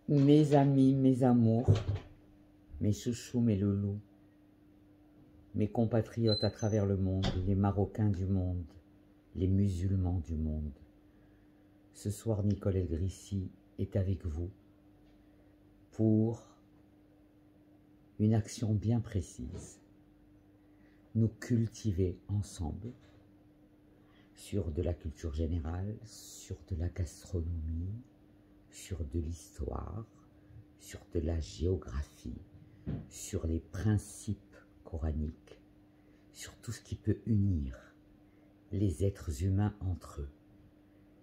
Mes amis, mes amours, mes chouchous, mes loulous, mes compatriotes à travers le monde, les Marocains du monde, les musulmans du monde. Ce soir, Nicole El Grissi est avec vous pour une action bien précise. Nous cultiver ensemble sur de la culture générale, sur de la gastronomie, sur de l'histoire, sur de la géographie, sur les principes coraniques, sur tout ce qui peut unir les êtres humains entre eux.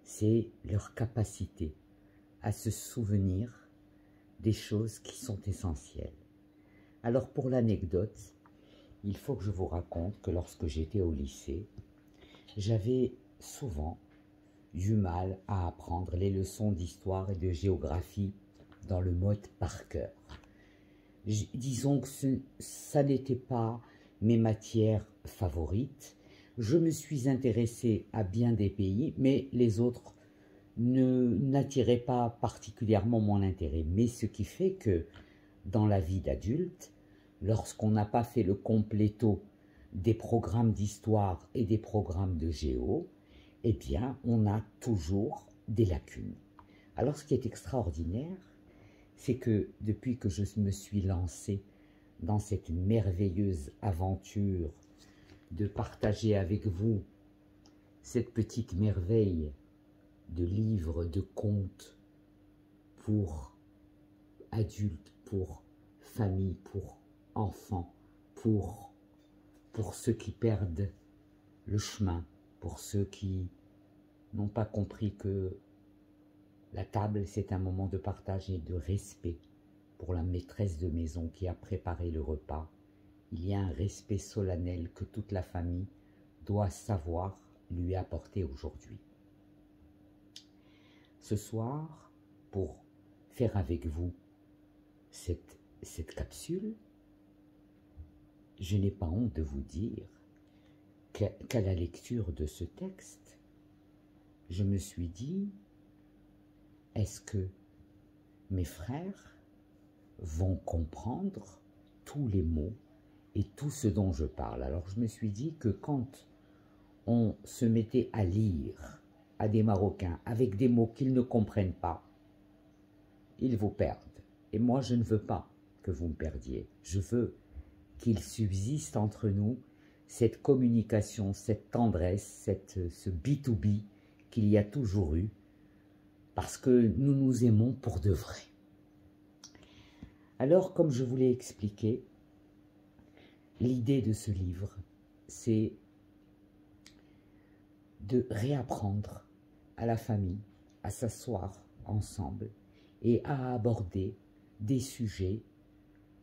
C'est leur capacité à se souvenir des choses qui sont essentielles. Alors pour l'anecdote, il faut que je vous raconte que lorsque j'étais au lycée, j'avais souvent du mal à apprendre les leçons d'histoire et de géographie dans le mode par cœur. Disons que ça n'était pas mes matières favorites. Je me suis intéressé à bien des pays, mais les autres n'attiraient pas particulièrement mon intérêt. Mais ce qui fait que dans la vie d'adulte, lorsqu'on n'a pas fait le compléto des programmes d'histoire et des programmes de géo, eh bien, on a toujours des lacunes. Alors, ce qui est extraordinaire, c'est que depuis que je me suis lancé dans cette merveilleuse aventure de partager avec vous cette petite merveille de livres, de contes pour adultes, pour familles, pour enfants, pour ceux qui perdent le chemin, pour ceux qui n'ont pas compris que la table, c'est un moment de partage et de respect pour la maîtresse de maison qui a préparé le repas. Il y a un respect solennel que toute la famille doit savoir lui apporter aujourd'hui. Ce soir, pour faire avec vous cette capsule, je n'ai pas honte de vous dire qu'à la lecture de ce texte, je me suis dit, est-ce que mes frères vont comprendre tous les mots et tout ce dont je parle? Alors je me suis dit que quand on se mettait à lire à des Marocains avec des mots qu'ils ne comprennent pas, ils vous perdent. Et moi, je ne veux pas que vous me perdiez. Je veux qu'il subsiste entre nous cette communication, cette tendresse, ce B2B qu'il y a toujours eu, parce que nous nous aimons pour de vrai. Alors, comme je vous l'ai expliqué, l'idée de ce livre, c'est de réapprendre à la famille à s'asseoir ensemble et à aborder des sujets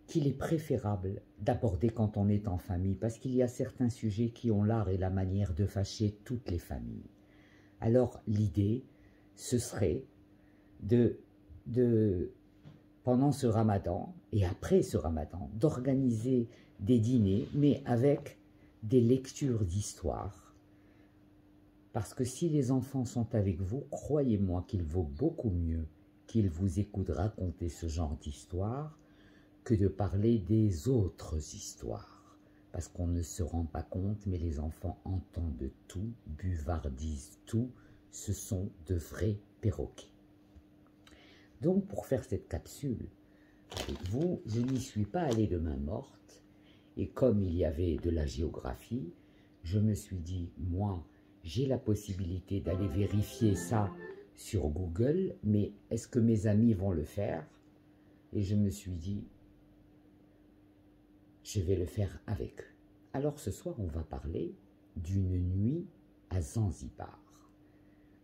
qu'il est préférable d'aborder quand on est en famille, parce qu'il y a certains sujets qui ont l'art et la manière de fâcher toutes les familles. Alors l'idée, ce serait pendant ce ramadan et après ce ramadan, d'organiser des dîners, mais avec des lectures d'histoire. Parce que si les enfants sont avec vous, croyez-moi qu'il vaut beaucoup mieux qu'ils vous écoutent raconter ce genre d'histoire que de parler des autres histoires. Parce qu'on ne se rend pas compte, mais les enfants entendent tout, buvardisent tout, ce sont de vrais perroquets. Donc pour faire cette capsule avec vous, je n'y suis pas allé de main morte, et comme il y avait de la géographie, je me suis dit, moi, j'ai la possibilité d'aller vérifier ça sur Google, mais est-ce que mes amis vont le faire? Et je me suis dit, je vais le faire avec eux. Alors ce soir, on va parler d'une nuit à Zanzibar.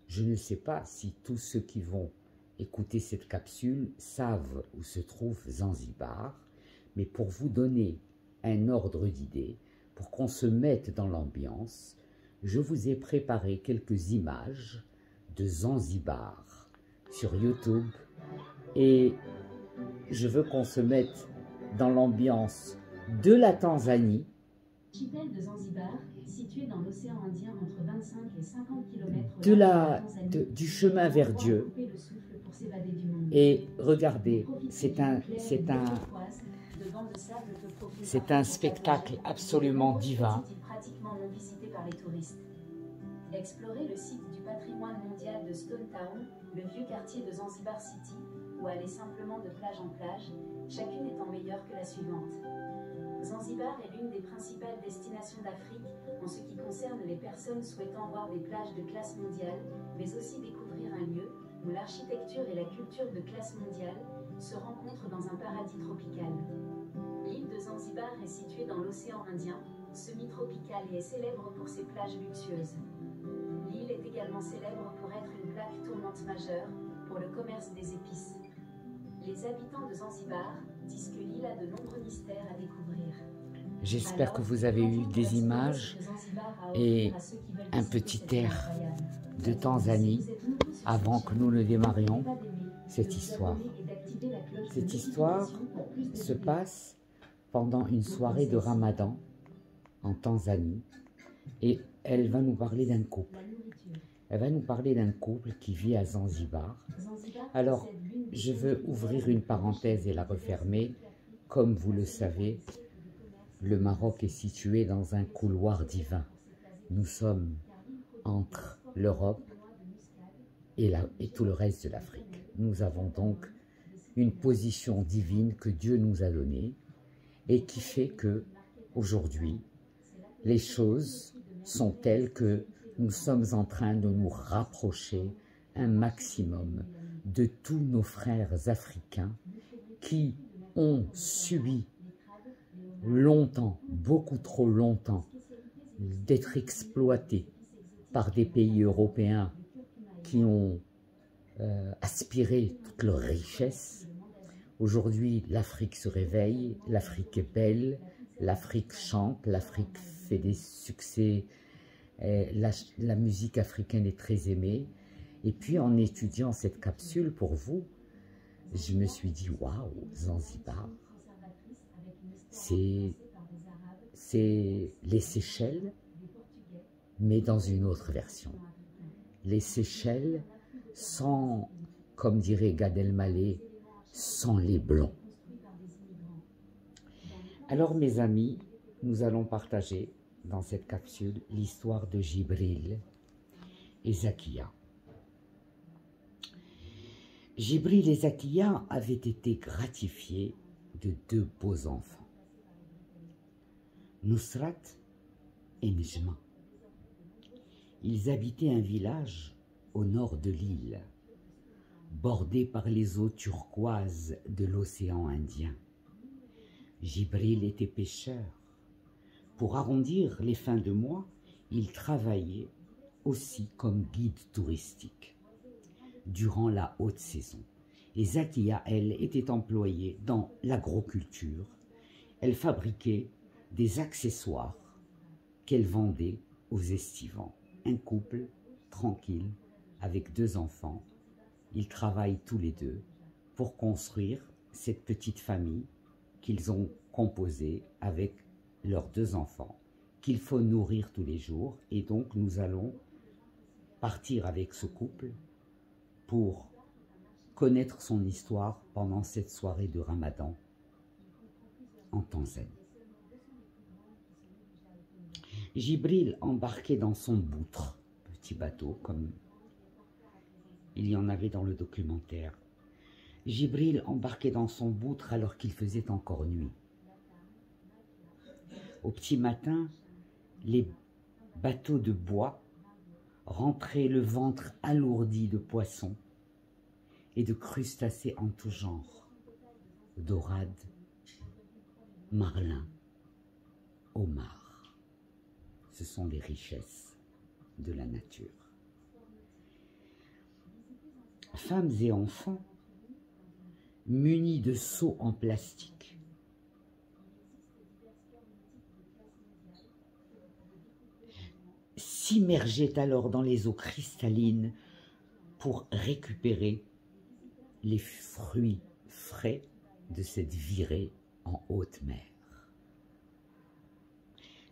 Je ne sais pas si tous ceux qui vont écouter cette capsule savent où se trouve Zanzibar, mais pour vous donner un ordre d'idée, pour qu'on se mette dans l'ambiance, je vous ai préparé quelques images de Zanzibar sur YouTube et je veux qu'on se mette dans l'ambiance de la Tanzanie, L'archipel de Zanzibar, situé dans l'océan Indien entre 25 et 50 km du chemin vers Dieu, pour s'évader du monde. Et regardez, c'est un spectacle absolument divin. Pratiquement non visité par les touristes. Explorer le site du patrimoine mondial de Stone Town, le vieux quartier de Zanzibar City, ou aller simplement de plage en plage, chacune étant meilleure que la suivante. Zanzibar est l'une des principales destinations d'Afrique en ce qui concerne les personnes souhaitant voir des plages de classe mondiale, mais aussi découvrir un lieu où l'architecture et la culture de classe mondiale se rencontrent dans un paradis tropical. L'île de Zanzibar est située dans l'océan Indien, semi-tropicale et est célèbre pour ses plages luxueuses. L'île est également célèbre pour être une plaque tournante majeure pour le commerce des épices. Les habitants de Zanzibar disent que l'île a de nombreux mystères à découvrir. J'espère que vous avez eu des images et un petit air de Tanzanie avant que nous ne démarrions cette histoire. Cette histoire se passe pendant une soirée de Ramadan en Tanzanie et elle va nous parler d'un couple. Elle va nous parler d'un couple qui vit à Zanzibar. Alors, je veux ouvrir une parenthèse et la refermer. Comme vous le savez, le Maroc est situé dans un couloir divin. Nous sommes entre l'Europe et tout le reste de l'Afrique. Nous avons donc une position divine que Dieu nous a donnée et qui fait que, aujourd'hui, les choses sont telles que nous sommes en train de nous rapprocher un maximum de tous nos frères africains qui ont subi longtemps, beaucoup trop longtemps, d'être exploités par des pays européens qui ont aspiré toute leur richesse. Aujourd'hui, l'Afrique se réveille, l'Afrique est belle, l'Afrique chante, l'Afrique fait des succès, la musique africaine est très aimée. Et puis en étudiant cette capsule pour vous, je me suis dit, waouh, Zanzibar, c'est les Seychelles, mais dans une autre version. Les Seychelles sans, comme dirait Gad Elmaleh, sans les blonds. Alors mes amis, nous allons partager dans cette capsule l'histoire de Djibril et Zakia. Djibril et Zakia avaient été gratifiés de 2 beaux enfants, Nusrat et Nejma. Ils habitaient un village au nord de l'île, bordé par les eaux turquoises de l'océan Indien. Djibril était pêcheur. Pour arrondir les fins de mois, il travaillait aussi comme guide touristique durant la haute saison. Et Zakia, elle, était employée dans l'agroculture. Elle fabriquait des accessoires qu'elle vendait aux estivants. Un couple tranquille avec 2 enfants. Ils travaillent tous les 2 pour construire cette petite famille qu'ils ont composée avec leurs 2 enfants, qu'il faut nourrir tous les jours. Et donc nous allons partir avec ce couple pour connaître son histoire pendant cette soirée de Ramadan en Tanzanie. Djibril embarquait dans son boutre, petit bateau comme il y en avait dans le documentaire. Djibril embarquait dans son boutre alors qu'il faisait encore nuit. Au petit matin, les bateaux de bois rentraient le ventre alourdi de poissons et de crustacés en tout genre, dorades, marlins, homards. Ce sont les richesses de la nature. Femmes et enfants, munis de seaux en plastique, s'immergeaient alors dans les eaux cristallines pour récupérer les fruits frais de cette virée en haute mer.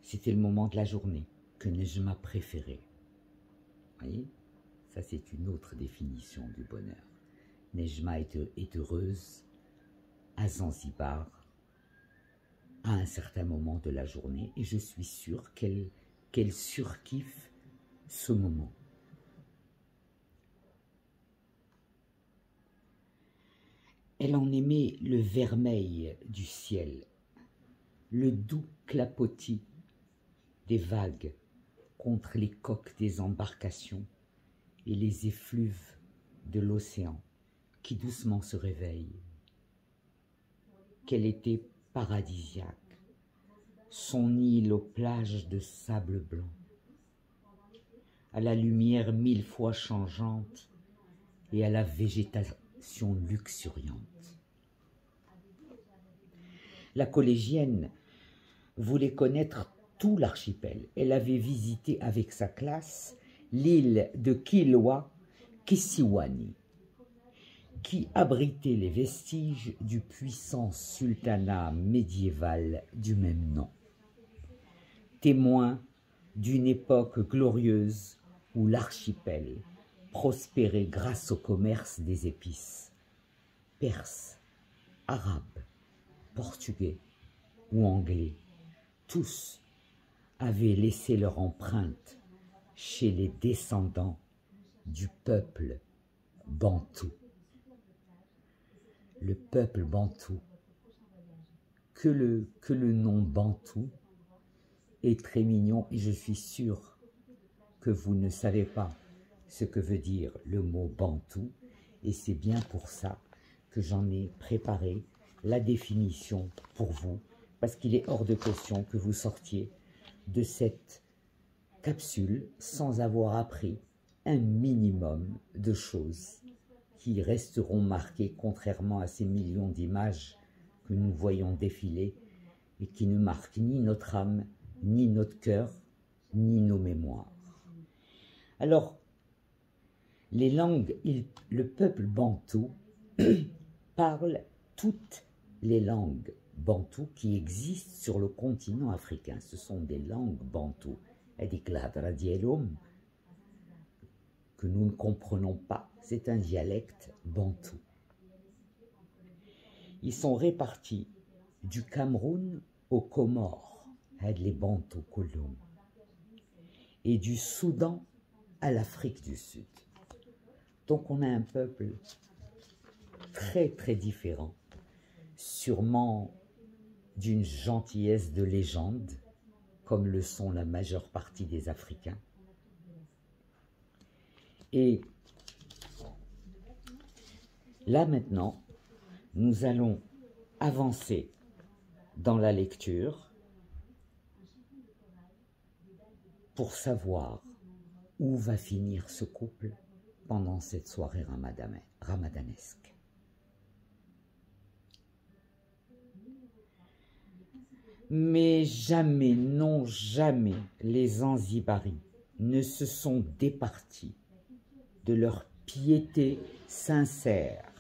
C'était le moment de la journée que Nejma préférait. Vous voyez, ça c'est une autre définition du bonheur. Nejma est heureuse à Zanzibar à un certain moment de la journée et je suis sûre qu'elle surkiffe ce moment. Elle en aimait le vermeil du ciel, le doux clapotis des vagues contre les coques des embarcations et les effluves de l'océan qui doucement se réveillent. Qu'elle était paradisiaque, son île aux plages de sable blanc, à la lumière 1000 fois changeante et à la végétation luxuriante. La collégienne voulait connaître tout l'archipel. Elle avait visité avec sa classe l'île de Kilwa Kisiwani, qui abritait les vestiges du puissant sultanat médiéval du même nom. Témoin d'une époque glorieuse où l'archipel prospérait grâce au commerce des épices. Perses, arabes, portugais ou anglais, tous avaient laissé leur empreinte chez les descendants du peuple bantou. Le peuple bantou, que le nom bantou est très mignon et je suis sûr que vous ne savez pas ce que veut dire le mot bantou et c'est bien pour ça que j'en ai préparé la définition pour vous parce qu'il est hors de question que vous sortiez de cette capsule sans avoir appris un minimum de choses qui resteront marquées contrairement à ces millions d'images que nous voyons défiler et qui ne marquent ni notre âme, ni notre cœur, ni nos mémoires. Alors, les langues, le peuple bantou parle toutes les langues bantoues qui existent sur le continent africain. Ce sont des langues bantoues. Que nous ne comprenons pas. C'est un dialecte bantou. Ils sont répartis du Cameroun aux Comores, les bantous kolom, et du Soudan à l'Afrique du Sud. Donc on a un peuple très très différent, sûrement d'une gentillesse de légende, comme le sont la majeure partie des Africains. Et là maintenant, nous allons avancer dans la lecture pour savoir où va finir ce couple pendant cette soirée ramadanesque. Mais jamais, non jamais, les Zanzibaris ne se sont départis de leur piété sincère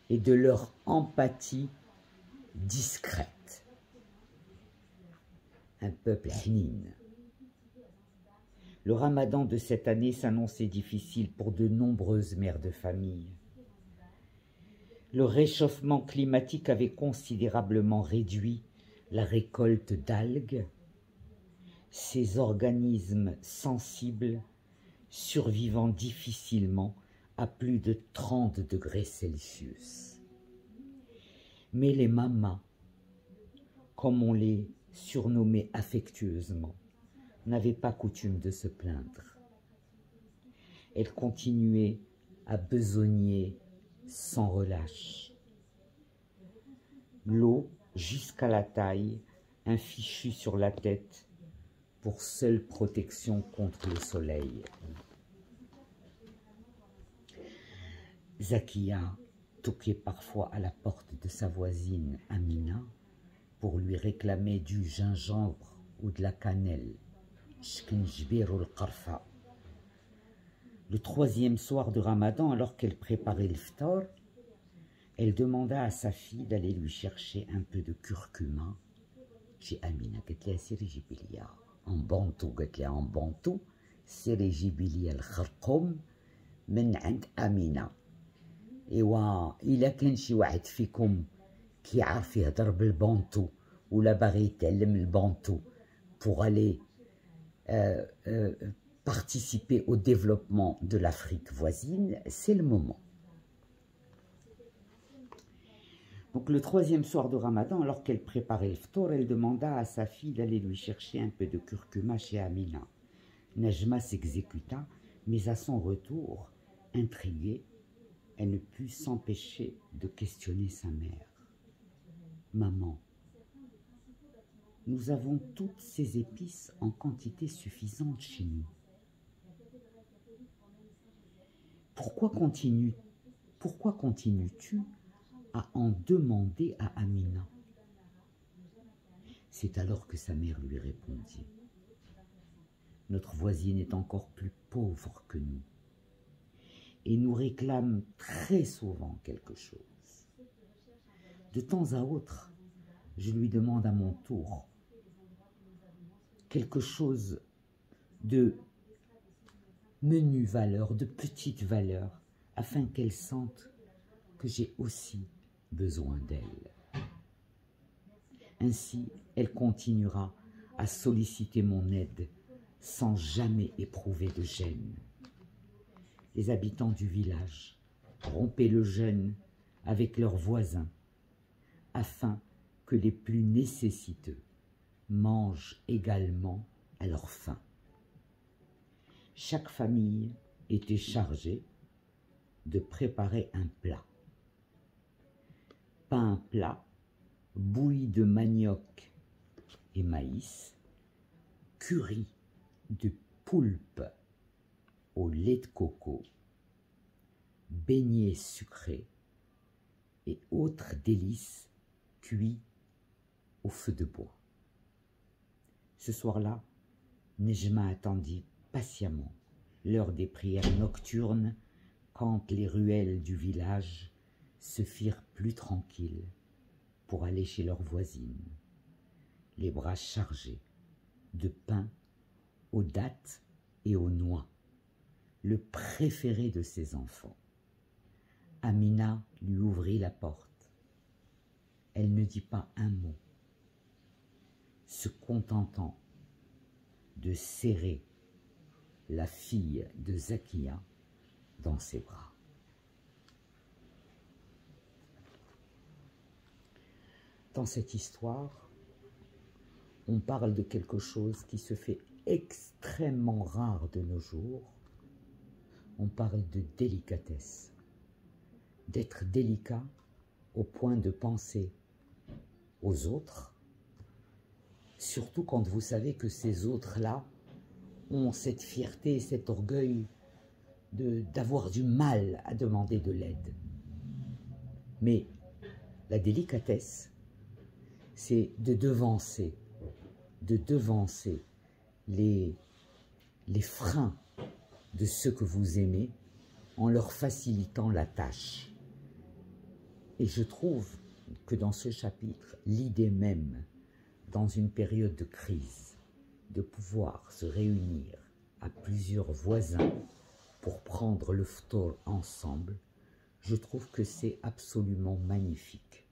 et de leur empathie discrète. Un peuple hnin. Le ramadan de cette année s'annonçait difficile pour de nombreuses mères de famille. Le réchauffement climatique avait considérablement réduit la récolte d'algues, ces organismes sensibles survivant difficilement à plus de 30 degrés Celsius. Mais les mamas, comme on les surnommait affectueusement, n'avaient pas coutume de se plaindre. Elles continuaient à besogner sans relâche. L'eau jusqu'à la taille, un fichu sur la tête, pour seule protection contre le soleil. Zakia toquait parfois à la porte de sa voisine Amina pour lui réclamer du gingembre ou de la cannelle. Le troisième soir de Ramadan, alors qu'elle préparait le ftar, elle demanda à sa fille d'aller lui chercher un peu de curcuma chez Amina. En bantou, c'est Jibilia al-Kharkoum min 'and Amina. ايوا الا كان شي واحد فيكم كيعرف يهضر بالبونتو ولا باغي يتعلم البونتو pour aller participer au développement de l'Afrique voisine, c'est le moment. Donc le troisième soir de Ramadan, alors qu'elle préparait le ftour, elle demanda à sa fille d'aller lui chercher un peu de curcuma chez Amina. Najma s'exécuta, mais à son retour, intriguée, elle ne put s'empêcher de questionner sa mère. « Maman, nous avons toutes ces épices en quantité suffisante chez nous. Pourquoi continues-tu à en demander à Amina ?» C'est alors que sa mère lui répondit. « Notre voisine est encore plus pauvre que nous et nous réclame très souvent quelque chose. De temps à autre, je lui demande à mon tour quelque chose de menue valeur, de petite valeur, afin qu'elle sente que j'ai aussi besoin d'elle. Ainsi, elle continuera à solliciter mon aide sans jamais éprouver de gêne. Les habitants du village rompaient le jeûne avec leurs voisins afin que les plus nécessiteux mangent également à leur faim. Chaque famille était chargée de préparer un plat. Pain plat, bouillie de manioc et maïs, curry de poulpe au lait de coco, beignets sucrés et autres délices cuits au feu de bois. Ce soir-là, Nejma attendit patiemment l'heure des prières nocturnes quand les ruelles du village se firent plus tranquilles pour aller chez leur voisine, les bras chargés de pain aux dattes et aux noix, le préféré de ses enfants. Amina lui ouvrit la porte. Elle ne dit pas un mot, se contentant de serrer la fille de Zakia dans ses bras. Dans cette histoire, on parle de quelque chose qui se fait extrêmement rare de nos jours. On parle de délicatesse, d'être délicat au point de penser aux autres, surtout quand vous savez que ces autres-là ont cette fierté, cet orgueil d'avoir du mal à demander de l'aide. Mais la délicatesse, c'est de devancer les freins de ceux que vous aimez en leur facilitant la tâche. Et je trouve que dans ce chapitre, l'idée même, dans une période de crise, de pouvoir se réunir à plusieurs voisins pour prendre le ftour ensemble, je trouve que c'est absolument magnifique.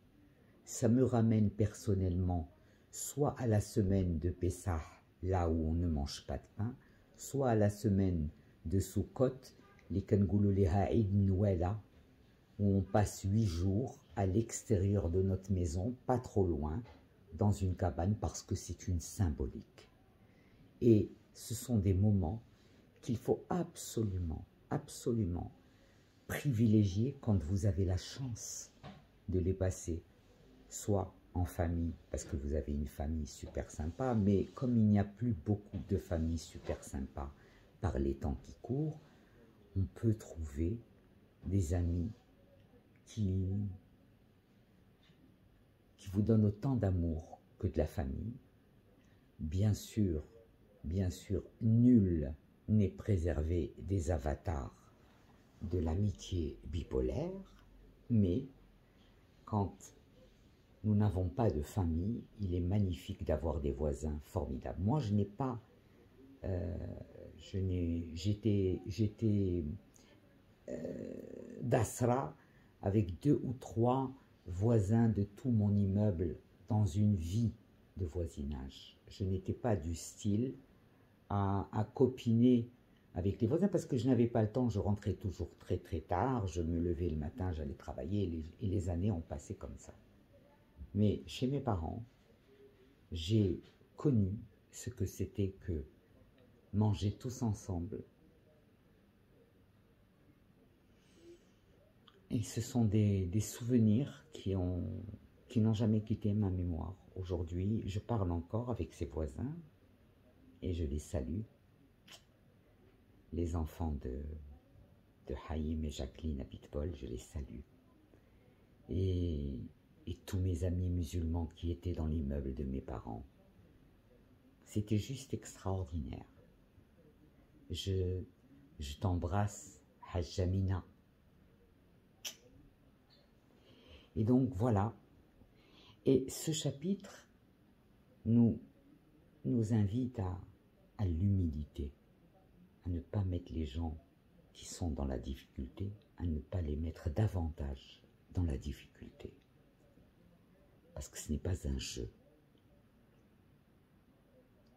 Ça me ramène personnellement soit à la semaine de Pessah, là où on ne mange pas de pain, soit à la semaine de Sukkot, les Kangoulou-Leha Eid Nouela, où on passe 8 jours à l'extérieur de notre maison, pas trop loin, dans une cabane, parce que c'est une symbolique. Et ce sont des moments qu'il faut absolument privilégier quand vous avez la chance de les passer, soit en famille, parce que vous avez une famille super sympa, mais comme il n'y a plus beaucoup de familles super sympas par les temps qui courent, on peut trouver des amis qui vous donnent autant d'amour que de la famille. Bien sûr, nul n'est préservé des avatars de l'amitié bipolaire, mais quand nous n'avons pas de famille, il est magnifique d'avoir des voisins formidables. Moi, je n'ai pas... j'étais d'Asra avec 2 ou 3 voisins de tout mon immeuble dans une vie de voisinage. Je n'étais pas du style à copiner avec les voisins parce que je n'avais pas le temps, je rentrais toujours très très tard, je me levais le matin, j'allais travailler et les années ont passé comme ça. Mais chez mes parents, j'ai connu ce que c'était que manger tous ensemble. Et ce sont des souvenirs qui n'ont jamais quitté ma mémoire. Aujourd'hui, je parle encore avec ses voisins et je les salue. Les enfants de Haïm et Jacqueline à Bitbol, je les salue. Et tous mes amis musulmans qui étaient dans l'immeuble de mes parents. C'était juste extraordinaire. Je t'embrasse, Hajjamina. Et donc voilà. Et ce chapitre nous invite à l'humilité, à ne pas mettre les gens qui sont dans la difficulté, à ne pas les mettre davantage dans la difficulté. Parce que ce n'est pas un jeu.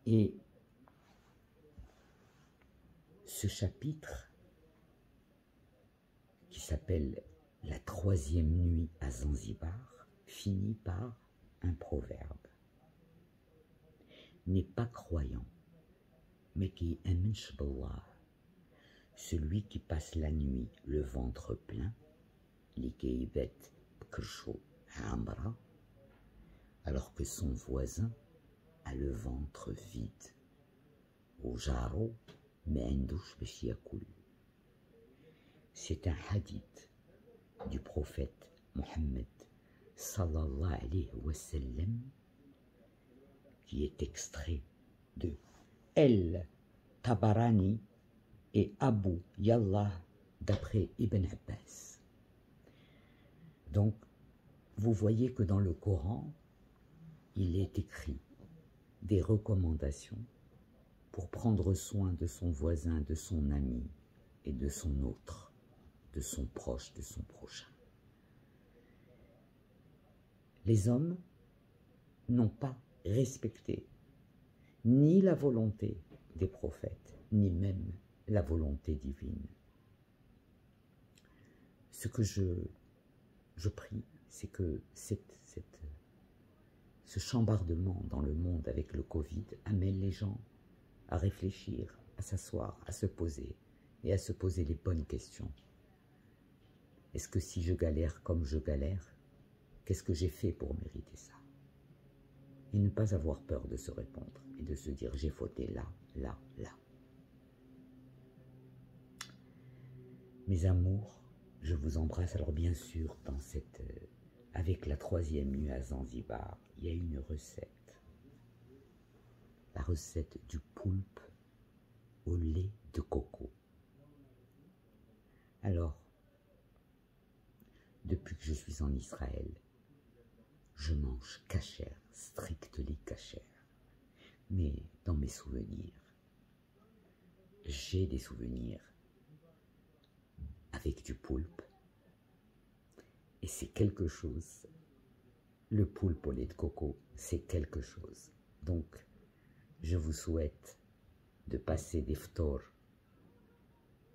Et ce chapitre, qui s'appelle « La 3e nuit à Zanzibar », finit par un proverbe. N'est pas croyant, mais qui aime Allah, celui qui passe la nuit le ventre plein, l'ikeibet bkersho hamra, alors que son voisin a le ventre vide. Au jaro, mais indouche beshiakoul. C'est un hadith du prophète Mohammed sallallahu alayhi wa sallam qui est extrait de El Tabarani et Abu Yallah d'après Ibn Abbas. Donc, vous voyez que dans le Coran, il est écrit des recommandations pour prendre soin de son voisin, de son ami et de son autre, de son proche, de son prochain. Les hommes n'ont pas respecté ni la volonté des prophètes, ni même la volonté divine. Ce que je prie, c'est que ce chambardement dans le monde avec le Covid amène les gens à réfléchir, à s'asseoir, à se poser et à se poser les bonnes questions. Est-ce que si je galère comme je galère, qu'est-ce que j'ai fait pour mériter ça? Et ne pas avoir peur de se répondre et de se dire j'ai fauté là, là, là. Mes amours, je vous embrasse. Alors bien sûr, avec la 3e nuit à Zanzibar, il y a une recette. La recette du poulpe au lait de coco. Alors, depuis que je suis en Israël, je mange kasher, strictly kasher. Mais dans mes souvenirs, j'ai des souvenirs avec du poulpe. Et c'est quelque chose. Le poulpe au lait de coco, c'est quelque chose. Donc, je vous souhaite de passer des ftors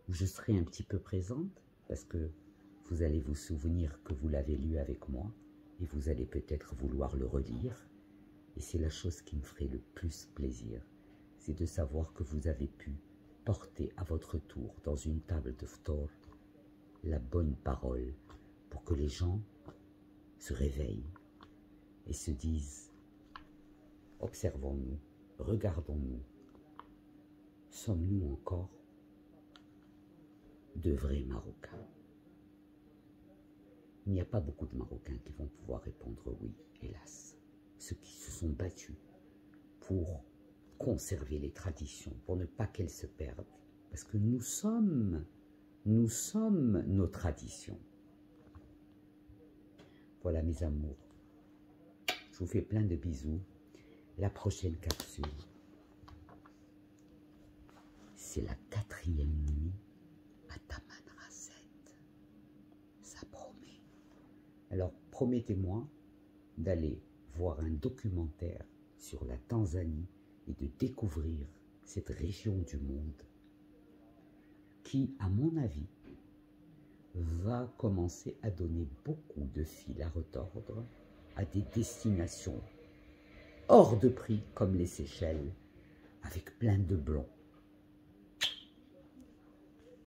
où je serai un petit peu présente parce que vous allez vous souvenir que vous l'avez lu avec moi et vous allez peut-être vouloir le relire. Et c'est la chose qui me ferait le plus plaisir, c'est de savoir que vous avez pu porter à votre tour dans une table de ftor la bonne parole pour que les gens se réveillent et se disent « Observons-nous, regardons-nous, sommes-nous encore de vrais Marocains ?» Il n'y a pas beaucoup de Marocains qui vont pouvoir répondre oui, hélas. Ceux qui se sont battus pour conserver les traditions, pour ne pas qu'elles se perdent, parce que nous sommes nos traditions. Voilà mes amours, je vous fais plein de bisous. La prochaine capsule, c'est la 4e nuit à Tamanrasset. Ça promet. Alors promettez-moi d'aller voir un documentaire sur la Tanzanie et de découvrir cette région du monde qui, à mon avis, va commencer à donner beaucoup de fil à retordre à des destinations hors de prix comme les Seychelles, avec plein de blonds.